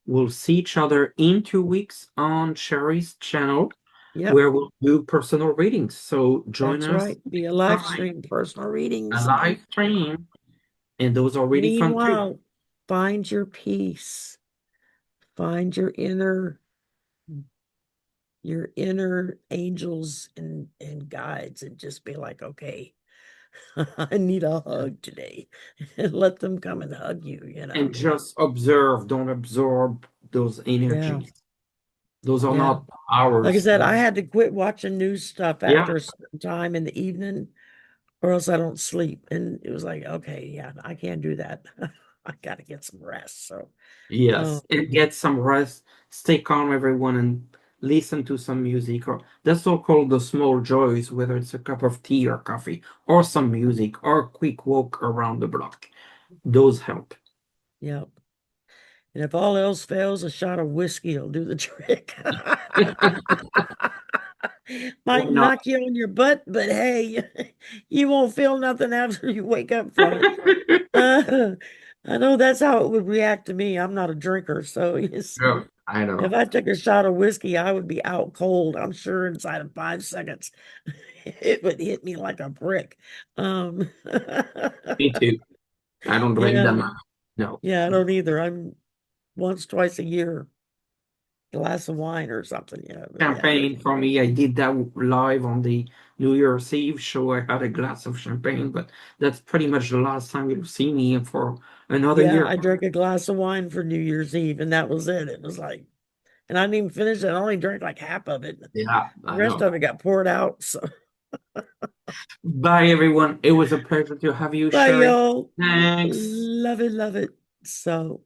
we'll see each other in 2 weeks on Sherry's channel yep, where we'll do personal readings. So join that's us right. Be a next live time, stream, personal a readings. live stream, and those are really fun too. Meanwhile, find your peace, find your inner angels and guides, and just be like, okay, I need a hug today. And let them come and hug you. And just observe, don't absorb those Yeah, energies. Those are yeah. not Like I ours. said, I had to quit watching news stuff Yeah, after a certain time in the evening, or else I don't sleep. And it was like, okay, yeah, I can't do that. I got to get some rest. So, yes. um, And get some rest, stay calm, everyone, and listen to some music. Or that's all called the small joys, whether it's a cup of tea or coffee, or some music, or a quick walk around the block. Those help. yeah. And if all else fails, a shot of whiskey will do the trick. Why Might not? knock you on your butt, but hey, you won't feel nothing after you wake up from it. Uh, I know that's how it would react to me. I'm not a drinker, so Yeah, I if know. I took a shot of whiskey, I would be out cold. I'm sure inside of 5 seconds, it would hit me like a brick. Um, Me too. I don't drink that yeah, much. No. yeah, I don't either. I'm once, twice a year, glass of wine or something, but yeah. Champagne for me. I did that live on the New Year's Eve show. I had a glass of champagne, but that's pretty much the last time you'll see me for another Yeah, year. I drank a glass of wine for New Year's Eve, and that was it. It was like, and I didn't even finish it. I only drank like half of it. Yeah, The I rest know. of it got poured out. So, Bye, everyone. It was a pleasure to have you, bye, Sherry. y'all. Thanks. Love it, love it. So.